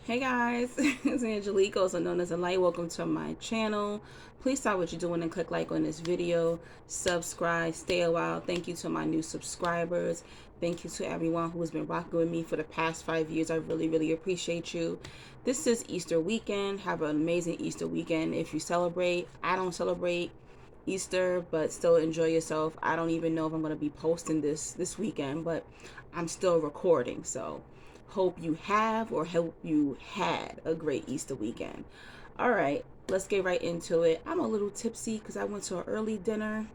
Hey guys, it's Angelique, also known as Light. Welcome to my channel. Please stop what you're doing and click like on this video. Subscribe, stay a while. Thank you to my new subscribers. Thank you to everyone who has been rocking with me for the past 5 years. I really, really appreciate you. This is Easter weekend. Have an amazing Easter weekend. If you celebrate, I don't celebrate Easter, but still enjoy yourself. I don't even know if I'm going to be posting this weekend, but I'm still recording, so hope you have or hope you had a great Easter weekend. All right, let's get right into it. I'm a little tipsy because I went to an early dinner,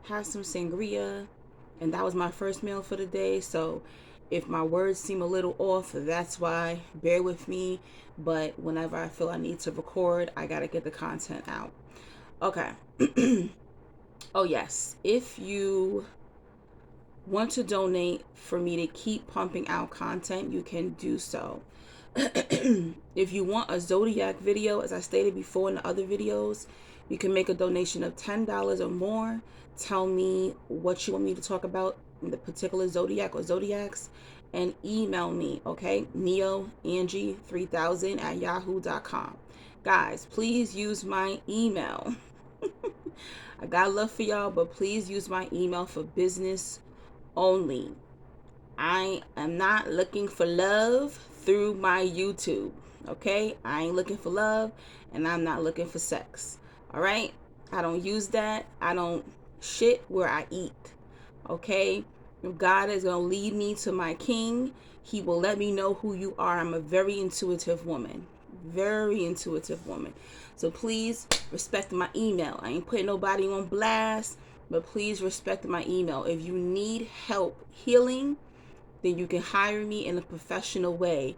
had some sangria, and that was my first meal for the day. So if my words seem a little off, that's why. Bear with me. But whenever I feel I need to record, I got to get the content out. Okay. Oh, yes. If you want to donate for me to keep pumping out content, you can do so. If you want a zodiac video, as I stated before in the other videos, you can make a donation of $10 or more. Tell me what you want me to talk about in the particular zodiac or zodiacs, and email me, okay? neoangie3000@yahoo.com. Guys, please use my email. I got love for y'all, but please use my email for business only. I am not looking for love through my YouTube. Okay? I ain't looking for love, and I'm not looking for sex. All right? I don't use that. I don't shit where I eat. Okay? If God is going to lead me to my king, he will let me know who you are. I'm a very intuitive woman. Very intuitive woman. So please respect my email. I ain't putting nobody on blast, but please respect my email. If you need help healing, then you can hire me in a professional way.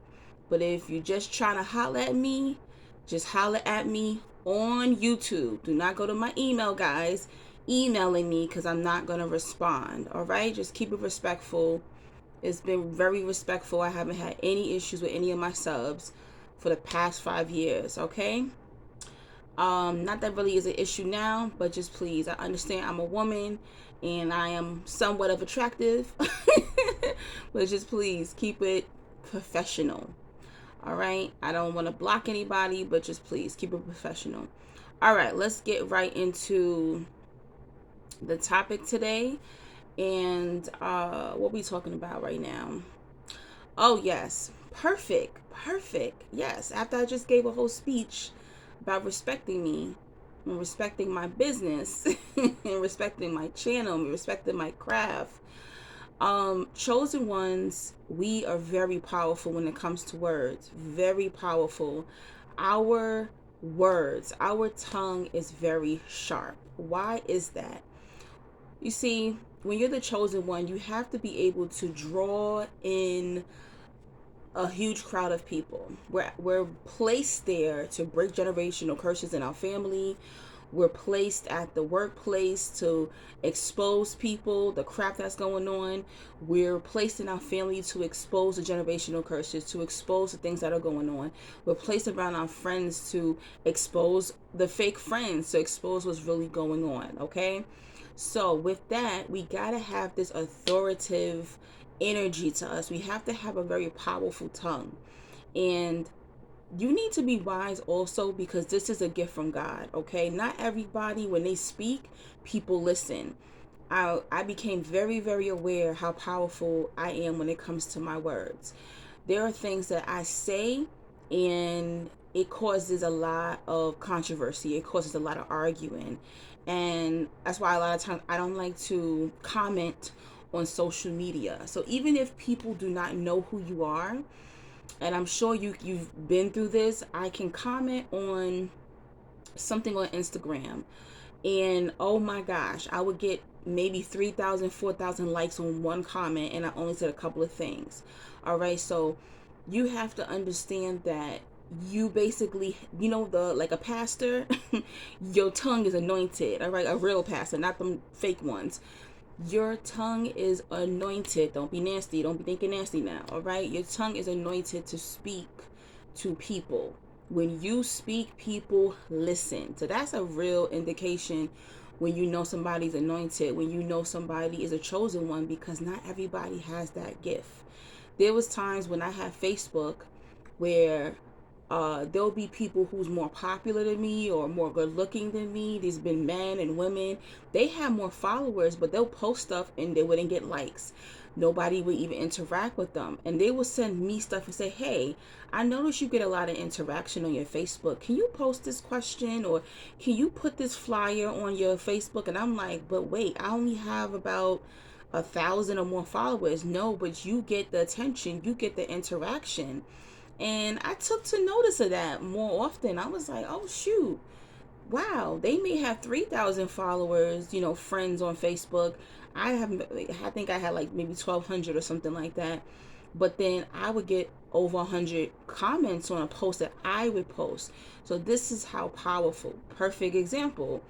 But if you're just trying to holler at me, just holler at me on YouTube. Do not go to my email, guys, emailing me, because I'm not going to respond. All right? Just keep it respectful. It's been very respectful. I haven't had any issues with any of my subs for the past 5 years. Okay? Not that really is an issue now, but just please, I understand I'm a woman and I am somewhat of attractive, but just please keep it professional. All right, I don't want to block anybody, but just please keep it professional. All right, let's get right into the topic today. And what we talking about right now? Oh yes, perfect. Yes, after I just gave a whole speech about respecting me and respecting my business and respecting my channel and respecting my craft. Chosen ones, we are very powerful when it comes to words. Very powerful. Our words, our tongue is very sharp. Why is that? You see, when you're the chosen one, you have to be able to draw in a huge crowd of people. We're placed there to break generational curses in our family. We're placed at the workplace to expose people, the crap that's going on. We're placed in our family to expose the generational curses, to expose the things that are going on. We're placed around our friends to expose the fake friends, to expose what's really going on, okay? So with that, we got to have this authoritative energy to us. We have to have a very powerful tongue. And you need to be wise also, because this is a gift from God, okay? Not everybody, when they speak, people listen. I became very, very aware how powerful I am when it comes to my words. There are things that I say and it causes a lot of controversy. It causes a lot of arguing. And that's why a lot of times I don't like to comment on social media. So even if people do not know who you are, and I'm sure you've been through this, I can comment on something on Instagram, and oh my gosh, I would get maybe 3,000, 4,000 likes on one comment, and I only said a couple of things. All right, so you have to understand that you basically, the like a pastor, your tongue is anointed. All right, a real pastor, not them fake ones. Your tongue is anointed. Don't be nasty. Don't be thinking nasty now. All right, your tongue is anointed to speak to people. When you speak, people listen. So that's a real indication when you know somebody's anointed, when you know somebody is a chosen one, because not everybody has that gift. There was times when I had Facebook where There'll be people who's more popular than me or more good looking than me. There's been men and women. They have more followers, but they'll post stuff and they wouldn't get likes. Nobody would even interact with them. And they will send me stuff and say, hey, I notice you get a lot of interaction on your Facebook. Can you post this question, or can you put this flyer on your Facebook? And I'm like, but wait, I only have about 1,000 or more followers. No, but you get the attention, you get the interaction. And I took to notice of that more often. I was like, oh shoot, wow, they may have 3,000 followers, friends on Facebook. I think I had like maybe 1,200 or something like that. But then I would get over 100 comments on a post that I would post. So this is how powerful. Perfect example.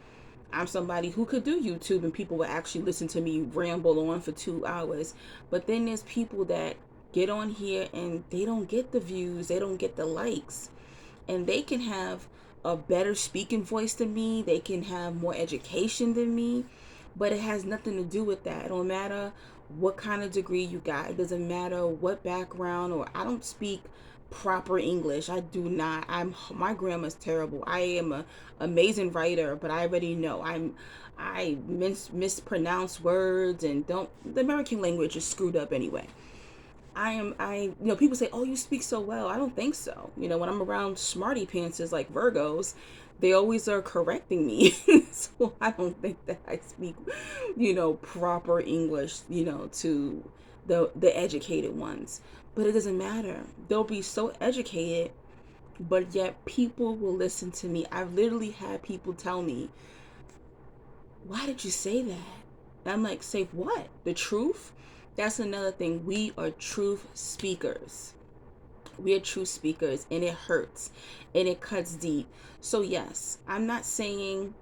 I'm somebody who could do YouTube and people would actually listen to me ramble on for 2 hours. But then there's people that get on here and they don't get the views, they don't get the likes. And they can have a better speaking voice than me, they can have more education than me, but it has nothing to do with that. It don't matter what kind of degree you got. It doesn't matter what background, or I don't speak proper English. I do not. My grammar's terrible. I am a amazing writer, but I already know I mispronounce words and don't. The American language is screwed up anyway. People say, oh, you speak so well. I don't think so. When I'm around smarty pantses like Virgos, they always are correcting me. So I don't think that I speak, proper English, to the educated ones. But it doesn't matter. They'll be so educated, but yet people will listen to me. I've literally had people tell me, why did you say that? And I'm like, say what? The truth? That's another thing. We are truth speakers. We are truth speakers, and it hurts and it cuts deep. So yes, I'm not saying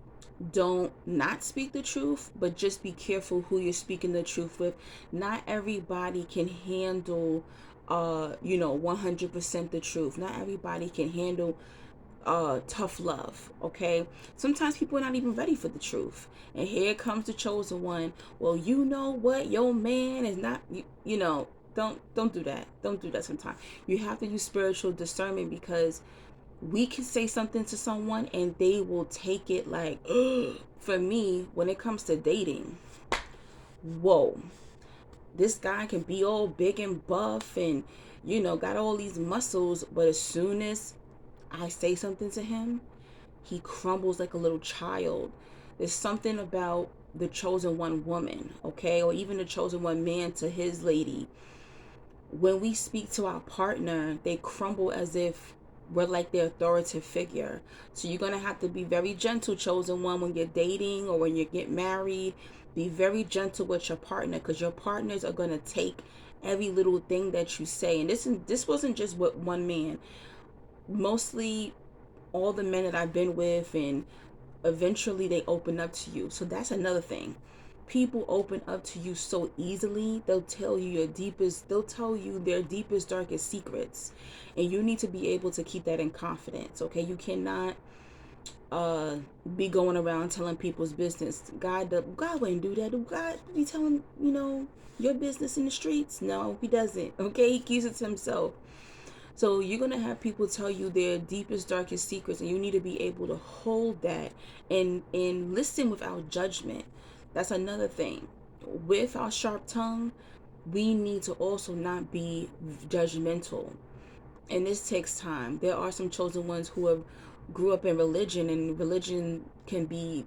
don't not speak the truth, but just be careful who you're speaking the truth with. Not everybody can handle 100% the truth. Not everybody can handle tough love. Okay, sometimes people are not even ready for the truth, and here comes the chosen one. Well, you know what, your man is not, don't do that. Don't do that. Sometimes you have to use spiritual discernment, because we can say something to someone and they will take it like for me, when it comes to dating, whoa, this guy can be all big and buff and got all these muscles, but as soon as I say something to him, he crumbles like a little child. There's something about the chosen one woman, okay, or even the chosen one man to his lady. When we speak to our partner, they crumble as if we're like their authoritative figure. So you're going to have to be very gentle, chosen one, when you're dating or when you get married. Be very gentle with your partner, because your partners are going to take every little thing that you say. And this wasn't just with one man. Mostly all the men that I've been with, and eventually they open up to you. So that's another thing. People open up to you so easily. They'll tell you their deepest, darkest secrets. And you need to be able to keep that in confidence. Okay, you cannot be going around telling people's business. God wouldn't do that. God be telling your business in the streets? No, he doesn't. Okay, he keeps it to himself. So you're going to have people tell you their deepest, darkest secrets, and you need to be able to hold that and listen without judgment. That's another thing. With our sharp tongue, we need to also not be judgmental. And this takes time. There are some chosen ones who have grew up in religion, and religion can be,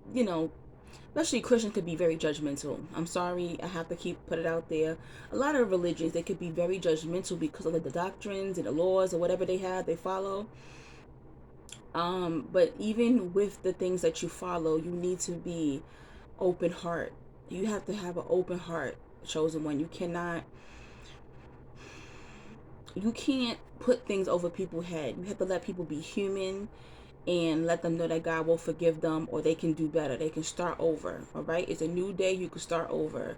especially Christians, could be very judgmental. I'm sorry, I have to put it out there. A lot of religions, they could be very judgmental because of the doctrines and the laws or whatever they follow. But even with the things that you follow, you need to be open heart. You have to have an open heart, chosen one. You can't put things over people's head. You have to let people be human and let them know that God will forgive them, or they can do better. They can start over. All right, it's a new day. You can start over.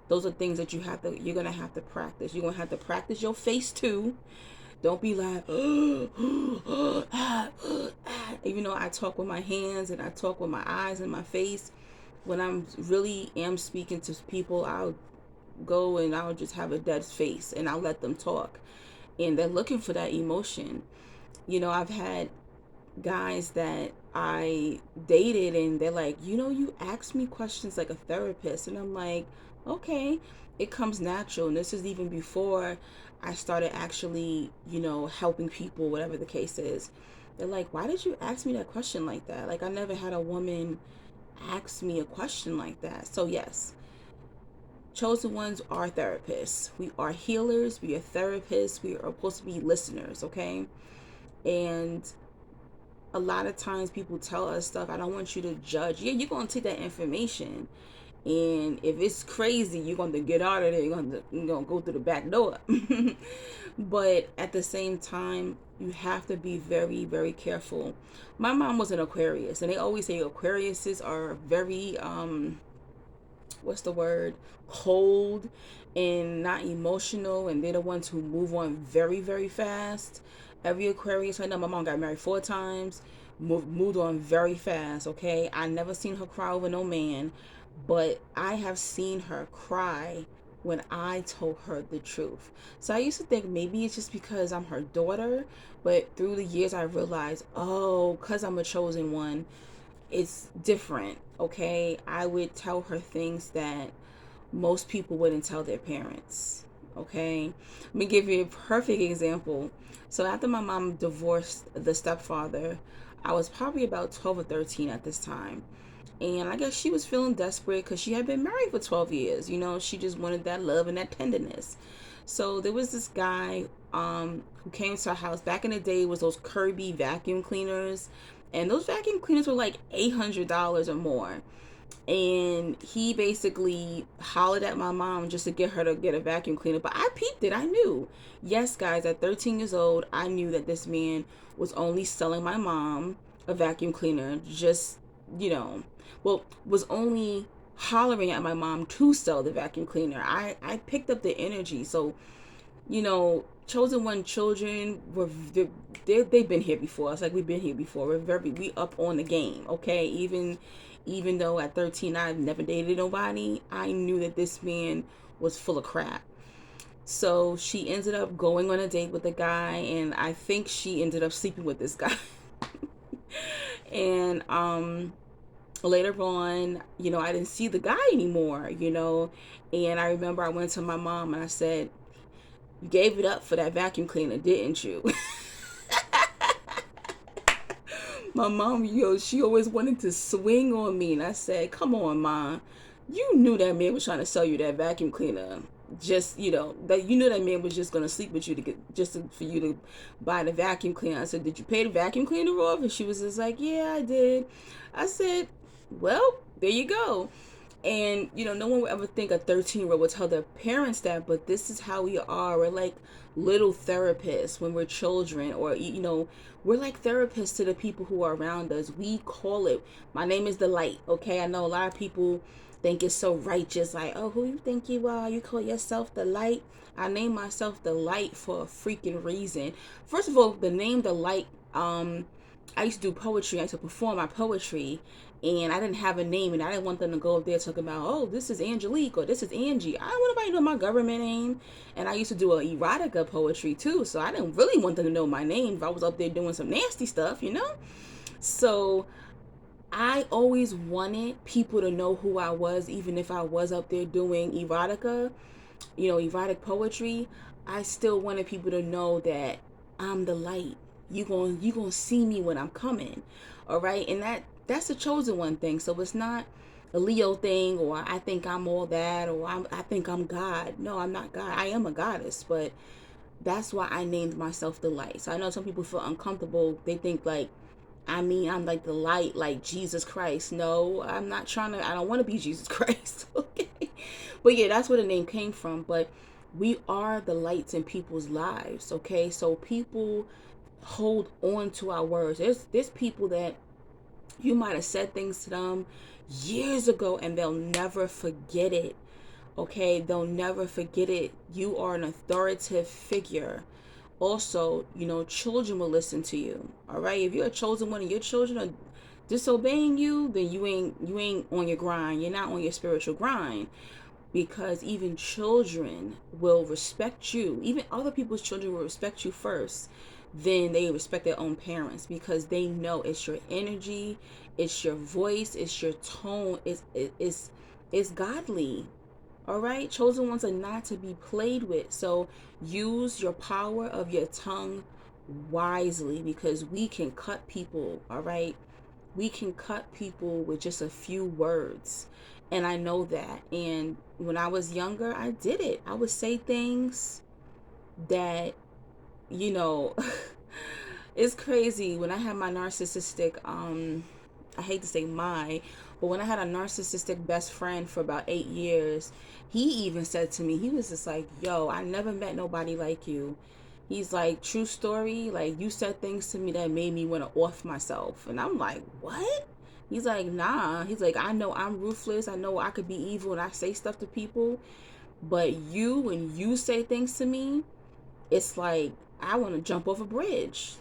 Those are things that you're gonna have to practice. You're gonna have to practice your face too. Don't be like, even though I talk with my hands and I talk with my eyes and my face. When I'm really am speaking to people, I'll go and I'll just have a dead face and I'll let them talk. And they're looking for that emotion. I've had guys that I dated and they're like, you ask me questions like a therapist. And I'm like, okay, it comes natural. And this is even before I started actually, helping people, whatever the case is. They're like, why did you ask me that question like that? Like, I never had a woman ask me a question like that. So, yes, chosen ones are therapists. We are healers. We are therapists. We are supposed to be listeners, okay? And a lot of times people tell us stuff. I don't want you to judge. Yeah, you're going to take that information. And if it's crazy, you're going to get out of there. You're going to go through the back door. But at the same time, you have to be very, very careful. My mom was an Aquarius, and they always say Aquariuses are very, what's the word? Cold and not emotional, and they're the ones who move on very, very fast. Every Aquarius I know, my mom got married 4 times, moved on very fast. Okay, I never seen her cry over no man, but I have seen her cry when I told her the truth. So I used to think maybe it's just because I'm her daughter, but through the years I realized, oh, because I'm a chosen one, it's different. Okay, I would tell her things that most people wouldn't tell their parents. Okay, let me give you a perfect example. So after my mom divorced the stepfather, I was probably about 12 or 13 at this time, and I guess she was feeling desperate because she had been married for 12 years. She just wanted that love and that tenderness. So there was this guy who came to our house. Back in the day, was those Kirby vacuum cleaners, and those vacuum cleaners were like $800 or more. And he basically hollered at my mom just to get her to get a vacuum cleaner. But I peeped it. I knew. Yes, guys, at 13 years old, I knew that this man was only selling my mom a vacuum cleaner. Just, was only hollering at my mom to sell the vacuum cleaner. I picked up the energy. So, chosen one children they've been here before. It's like we've been here before. We up on the game. Okay, even though at 13 I've never dated nobody, I knew that this man was full of crap. So she ended up going on a date with a guy, and I think she ended up sleeping with this guy. And later on, I didn't see the guy anymore, and I remember I went to my mom and I said, you gave it up for that vacuum cleaner, didn't you? My mom, she always wanted to swing on me, and I said, come on, Mom, you knew that man was trying to sell you that vacuum cleaner. Just, that you knew that man was just going to sleep with you for you to buy the vacuum cleaner. I said, did you pay the vacuum cleaner off? And she was just like, yeah, I did. I said, well, there you go. And no one would ever think a 13-year-old would tell their parents that, but this is how we are. We're like little therapists when we're children, or we're like therapists to the people who are around us. We call it, my name is the light. Okay, I know a lot of people think it's so righteous, like, oh, who you think you are? You call yourself the light? I name myself the light for a freaking reason. First of all, the name the light, I used to do poetry. I used to perform my poetry, and I didn't have a name, and I didn't want them to go up there talking about, oh, this is Angelique or this is Angie. I don't want nobody to know my government name. And I used to do a erotica poetry too, so I didn't really want them to know my name if I was up there doing some nasty stuff, So I always wanted people to know who I was, even if I was up there doing erotica, erotic poetry. I still wanted people to know that I'm the light. You gonna see me when I'm coming. All right, and that's a chosen one thing. So it's not a Leo thing, or I think I'm all that, or I think I'm God. No, I'm not God. I am a goddess, but that's why I named myself the light. So I know some people feel uncomfortable. They think like, I'm like the light, like Jesus Christ. No, I'm not I don't want to be Jesus Christ. Okay. But yeah, that's where the name came from. But we are the lights in people's lives. Okay. So people hold on to our words. There's people that you might have said things to them years ago and they'll never forget it. Okay. They'll never forget it. You are an authoritative figure. Also, children will listen to you. All right, if you're a chosen one and your children are disobeying you, then you ain't on your grind. You're not on your spiritual grind, because even children will respect you. Even other people's children will respect you first. then they respect their own parents, because they know it's your energy, it's your voice, it's your tone, it's godly. All right, chosen ones are not to be played with. So use your power of your tongue wisely, because we can cut people. All right, we can cut people with just a few words. And I know that. And when I was younger, I did it. I would say things that, you know, it's crazy. When I had my narcissistic, I hate to say but when I had a narcissistic best friend for about 8 years, he even said to me, he was just like, yo, I never met nobody like you. He's like, true story, like, you said things to me that made me want to off myself. And I'm like, what? He's like, nah. He's like, I know I'm ruthless. I know I could be evil and I say stuff to people. But you, when you say things to me, it's like I want to jump off a bridge,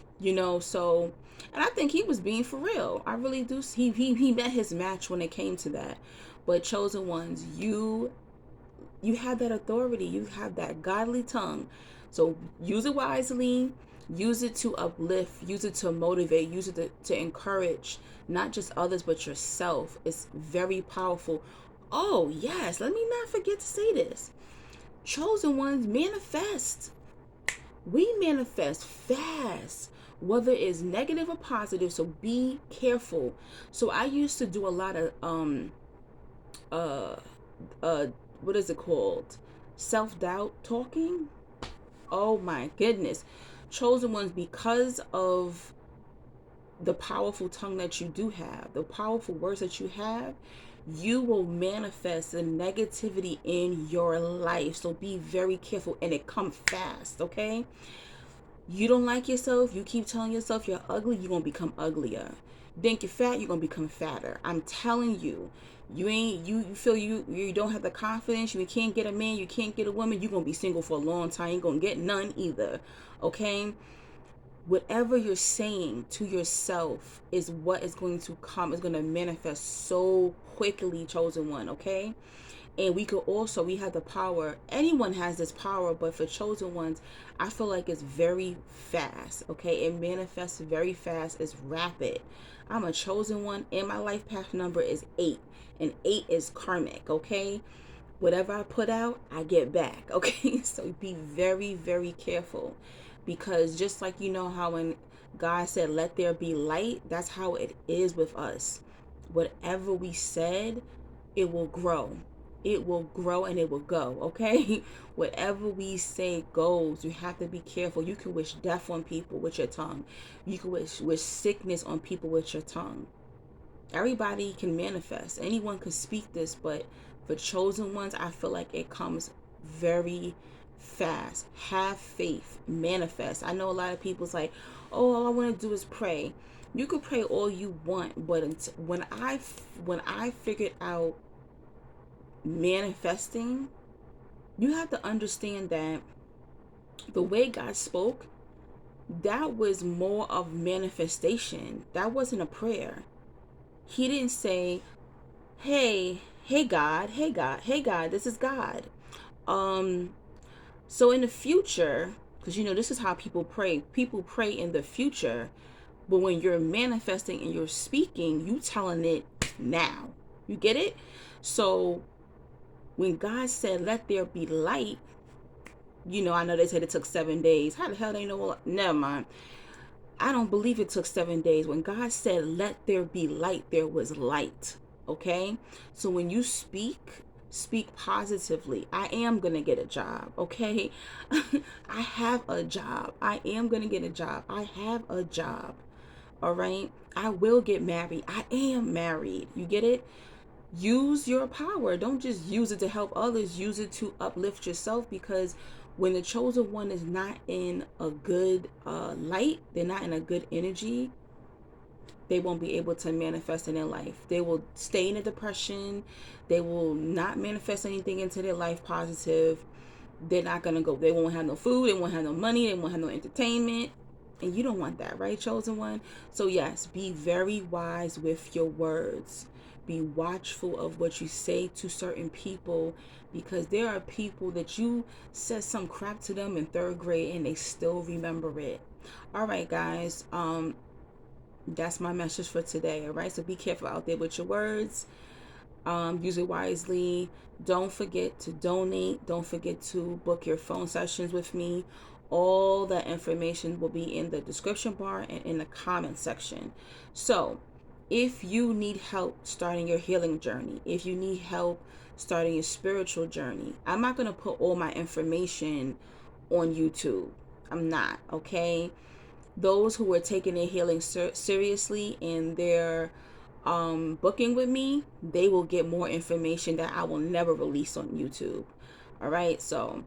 So, and I think he was being for real. I really do. He met his match when it came to that. But chosen ones, you have that authority. You have that godly tongue. So use it wisely. Use it to uplift. Use it to motivate. Use it to encourage not just others but yourself. It's very powerful. Oh yes, let me not forget to say this. Chosen ones, manifest. We manifest fast, whether it's negative or positive, so be careful. So I used to do a lot of uh uh what is it called, self-doubt talking. Oh my goodness, chosen ones, because of the powerful tongue that you do have, the powerful words that you have, you will manifest the negativity in your life. So be very careful, and it comes fast, okay? You don't like yourself, you keep telling yourself you're ugly, you're going to become uglier. You think you're fat, you're going to become fatter. I'm telling you. You feel you don't have the confidence, you can't get a man, you can't get a woman, you're going to be single for a long time, you ain't going to get none either. Okay? Whatever you're saying to yourself is what is going to come, is going to manifest so quickly, chosen one, okay? And we have the power. Anyone has this power, but for chosen ones, I feel like it's very fast, okay? It manifests very fast. It's rapid. I'm a chosen one, and my life path number is 8, and 8 is karmic, okay? Whatever I put out, I get back, okay? So be very, very careful, because just like how when God said, let there be light, that's how it is with us. Whatever we said, it will grow. It will grow and it will go, okay? Whatever we say goes. You have to be careful. You can wish death on people with your tongue. You can wish sickness on people with your tongue. Everybody can manifest. Anyone can speak this, but for chosen ones, I feel like it comes very fast. Have faith. Manifest. I know a lot of people's like, oh, all I want to do is pray. You can pray all you want, but when I figured out manifesting, you have to understand that the way God spoke, that was more of manifestation. That wasn't a prayer. He didn't say, hey God, this is God. So in the future, because this is how people pray. People pray in the future, but when you're manifesting and you're speaking, you telling it now. You get it? So when God said, let there be light, I know they said it took 7 days. How the hell they know? Never mind. I don't believe it took 7 days. When God said, let there be light, there was light. Okay? So when you speak positively. I am going to get a job. Okay? I have a job. I am going to get a job. I have a job. All right? I will get married. I am married. You get it? Use your power. Don't just use it to help others. Use it to uplift yourself, because when the chosen one is not in a good light, they're not in a good energy, they won't be able to manifest in their life. They will stay in a depression. They will not manifest anything into their life positive. They're not going to go. They won't have no food. They won't have no money. They won't have no entertainment. And you don't want that, right, chosen one? So yes, be very wise with your words. be watchful of what you say to certain people, because there are people that you said some crap to them in third grade and they still remember it. All right, guys. That's my message for today. All right. So be careful out there with your words. Use it wisely. Don't forget to donate. Don't forget to book your phone sessions with me. All that information will be in the description bar and in the comment section. So, if you need help starting your healing journey, if you need help starting your spiritual journey, I'm not going to put all my information on YouTube. I'm not, okay? Those who are taking their healing seriously and they're booking with me, they will get more information that I will never release on YouTube. All right, so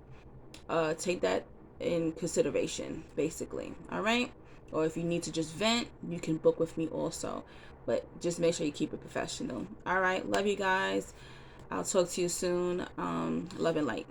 take that in consideration, basically. All right, or if you need to just vent, you can book with me also, but just make sure you keep it professional. All right, love you guys. I'll talk to you soon. Love and light.